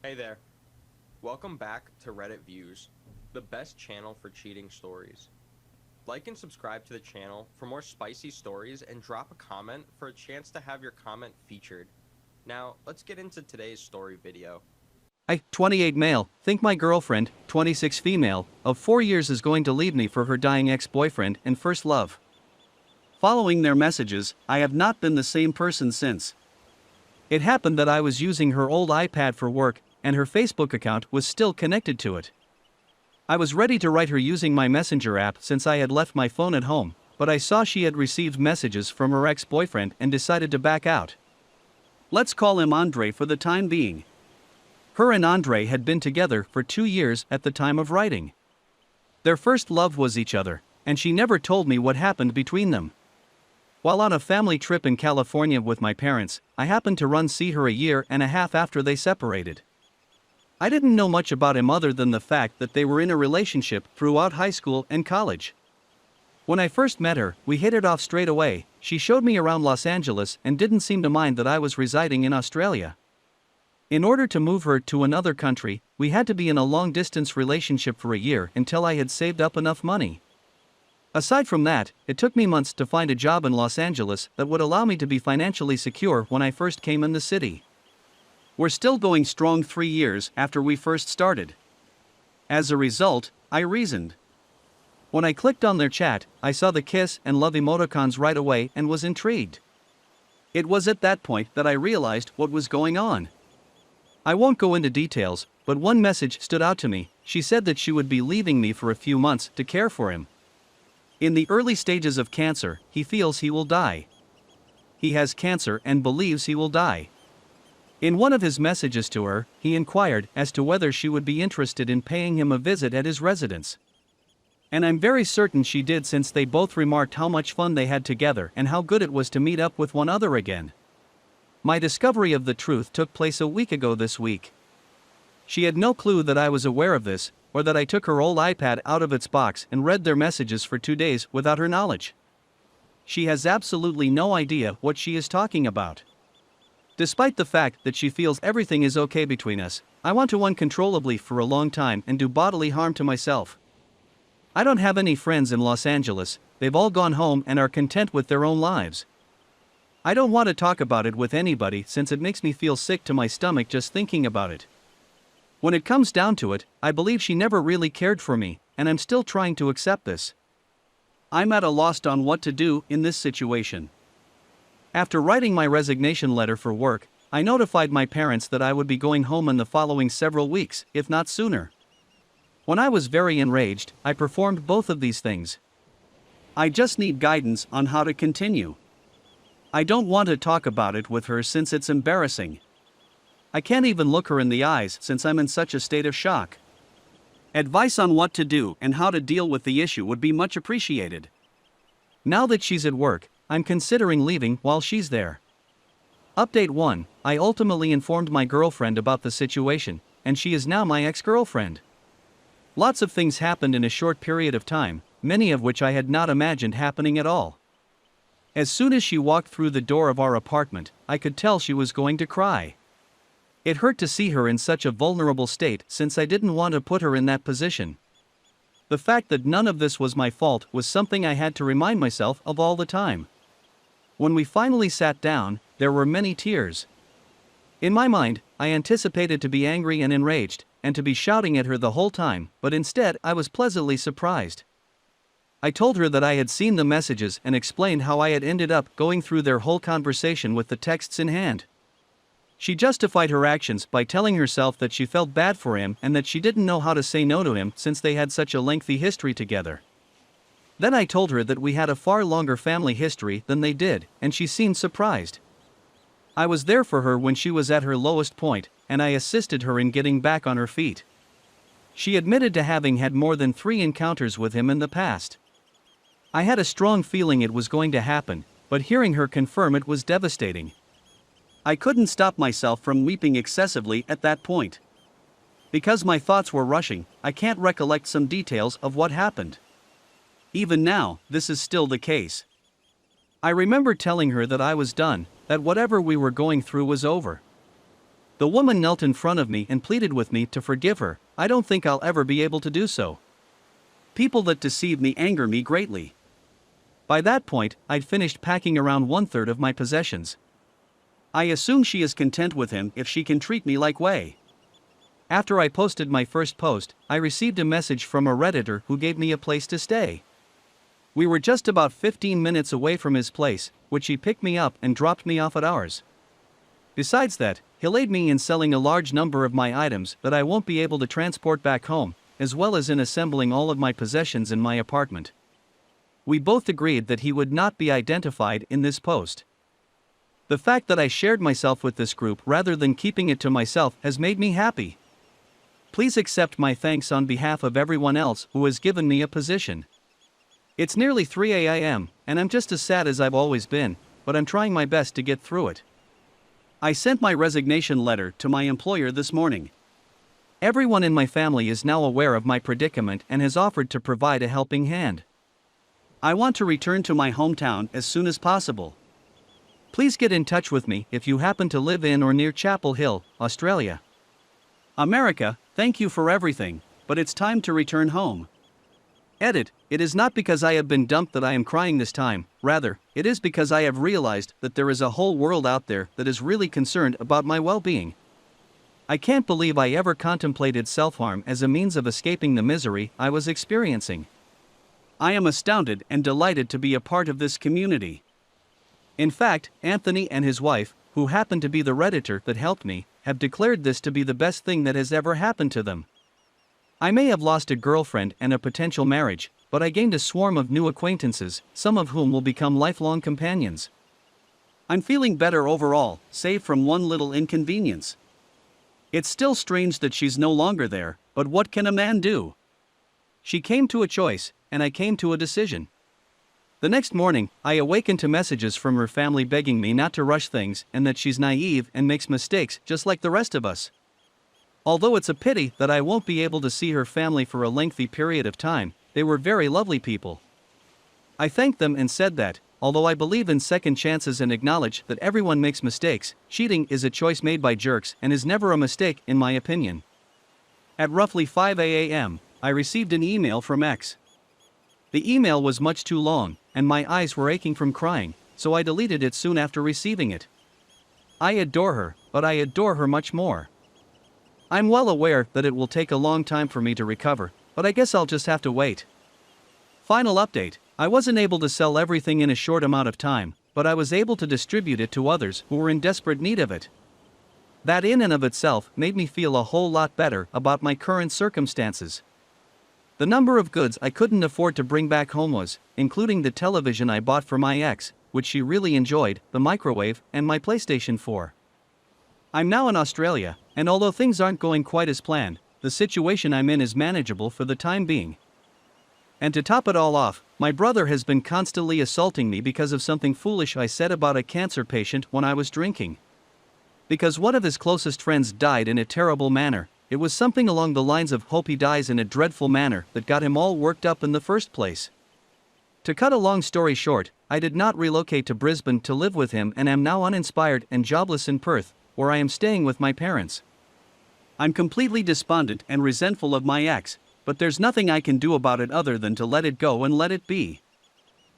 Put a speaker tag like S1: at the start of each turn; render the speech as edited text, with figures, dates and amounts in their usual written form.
S1: Hey there. Welcome back to Reddit Views, the best channel for cheating stories. Like and subscribe to the channel for more spicy stories and drop a comment for a chance to have your comment featured. Now, let's get into today's story video.
S2: I, 28 male, think my girlfriend, 26 female, of 4 years is going to leave me for her dying ex-boyfriend and first love. Following their messages, I have not been the same person since. It happened that I was using her old iPad for work, and her Facebook account was still connected to it. I was ready to write her using my Messenger app since I had left my phone at home, but I saw she had received messages from her ex-boyfriend and decided to back out. Let's call him Andre for the time being. Her and Andre had been together for 2 years at the time of writing. Their first love was each other, and she never told me what happened between them. While on a family trip in California with my parents, I happened to see her a year and a half after they separated. I didn't know much about him other than the fact that they were in a relationship throughout high school and college. When I first met her, we hit it off straight away. She showed me around Los Angeles and didn't seem to mind that I was residing in Australia. In order to move her to another country, we had to be in a long-distance relationship for a year until I had saved up enough money. Aside from that, it took me months to find a job in Los Angeles that would allow me to be financially secure when I first came in the city. We're still going strong 3 years after we first started. As a result, I reasoned. When I clicked on their chat, I saw the kiss and love emoticons right away and was intrigued. It was at that point that I realized what was going on. I won't go into details, but one message stood out to me. She said that she would be leaving me for a few months to care for him. In the early stages of cancer, he feels he will die. He has cancer and believes he will die. In one of his messages to her, he inquired as to whether she would be interested in paying him a visit at his residence. And I'm very certain she did, since they both remarked how much fun they had together and how good it was to meet up with one another again. My discovery of the truth took place a week ago this week. She had no clue that I was aware of this, or that I took her old iPad out of its box and read their messages for 2 days without her knowledge. She has absolutely no idea what she is talking about. Despite the fact that she feels everything is okay between us, I want to uncontrollably for a long time and do bodily harm to myself. I don't have any friends in Los Angeles, they've all gone home and are content with their own lives. I don't want to talk about it with anybody since it makes me feel sick to my stomach just thinking about it. When it comes down to it, I believe she never really cared for me, and I'm still trying to accept this. I'm at a loss on what to do in this situation. After writing my resignation letter for work, I notified my parents that I would be going home in the following several weeks, if not sooner. When I was very enraged, I performed both of these things. I just need guidance on how to continue. I don't want to talk about it with her since it's embarrassing. I can't even look her in the eyes since I'm in such a state of shock. Advice on what to do and how to deal with the issue would be much appreciated. Now that she's at work, I'm considering leaving while she's there. Update 1, I ultimately informed my girlfriend about the situation, and she is now my ex-girlfriend. Lots of things happened in a short period of time, many of which I had not imagined happening at all. As soon as she walked through the door of our apartment, I could tell she was going to cry. It hurt to see her in such a vulnerable state since I didn't want to put her in that position. The fact that none of this was my fault was something I had to remind myself of all the time. When we finally sat down, there were many tears. In my mind, I anticipated to be angry and enraged, and to be shouting at her the whole time, but instead I was pleasantly surprised. I told her that I had seen the messages and explained how I had ended up going through their whole conversation with the texts in hand. She justified her actions by telling herself that she felt bad for him and that she didn't know how to say no to him since they had such a lengthy history together. Then I told her that we had a far longer family history than they did, and she seemed surprised. I was there for her when she was at her lowest point, and I assisted her in getting back on her feet. She admitted to having had more than 3 encounters with him in the past. I had a strong feeling it was going to happen, but hearing her confirm it was devastating. I couldn't stop myself from weeping excessively at that point. Because my thoughts were rushing, I can't recollect some details of what happened. Even now, this is still the case. I remember telling her that I was done, that whatever we were going through was over. The woman knelt in front of me and pleaded with me to forgive her. I don't think I'll ever be able to do so. People that deceive me anger me greatly. By that point, I'd finished packing around 1/3 of my possessions. I assume she is content with him if she can treat me like way. After I posted my first post, I received a message from a Redditor who gave me a place to stay. We were just about 15 minutes away from his place, which he picked me up and dropped me off at ours. Besides that, he'll aid me in selling a large number of my items that I won't be able to transport back home, as well as in assembling all of my possessions in my apartment. We both agreed that he would not be identified in this post. The fact that I shared myself with this group rather than keeping it to myself has made me happy. Please accept my thanks on behalf of everyone else who has given me a position. It's nearly 3 a.m., and I'm just as sad as I've always been, but I'm trying my best to get through it. I sent my resignation letter to my employer this morning. Everyone in my family is now aware of my predicament and has offered to provide a helping hand. I want to return to my hometown as soon as possible. Please get in touch with me if you happen to live in or near Chapel Hill, Australia. America, thank you for everything, but it's time to return home. Edit, it is not because I have been dumped that I am crying this time, rather, it is because I have realized that there is a whole world out there that is really concerned about my well-being. I can't believe I ever contemplated self-harm as a means of escaping the misery I was experiencing. I am astounded and delighted to be a part of this community. In fact, Anthony and his wife, who happened to be the Redditor that helped me, have declared this to be the best thing that has ever happened to them. I may have lost a girlfriend and a potential marriage, but I gained a swarm of new acquaintances, some of whom will become lifelong companions. I'm feeling better overall, save from one little inconvenience. It's still strange that she's no longer there, but what can a man do? She came to a choice, and I came to a decision. The next morning, I awakened to messages from her family begging me not to rush things and that she's naive and makes mistakes just like the rest of us. Although it's a pity that I won't be able to see her family for a lengthy period of time, they were very lovely people. I thanked them and said that, although I believe in second chances and acknowledge that everyone makes mistakes, cheating is a choice made by jerks and is never a mistake in my opinion. At roughly 5 a.m., I received an email from X. The email was much too long, and my eyes were aching from crying, so I deleted it soon after receiving it. I adore her, but I adore her much more. I'm well aware that it will take a long time for me to recover, but I guess I'll just have to wait. Final update, I wasn't able to sell everything in a short amount of time, but I was able to distribute it to others who were in desperate need of it. That in and of itself made me feel a whole lot better about my current circumstances. The number of goods I couldn't afford to bring back home was, including the television I bought for my ex, which she really enjoyed, the microwave, and my PlayStation 4. I'm now in Australia, and although things aren't going quite as planned, the situation I'm in is manageable for the time being. And to top it all off, my brother has been constantly assaulting me because of something foolish I said about a cancer patient when I was drinking. Because one of his closest friends died in a terrible manner, it was something along the lines of "hope he dies in a dreadful manner" that got him all worked up in the first place. To cut a long story short, I did not relocate to Brisbane to live with him and am now uninspired and jobless in Perth, where I am staying with my parents. I'm completely despondent and resentful of my ex, but there's nothing I can do about it other than to let it go and let it be.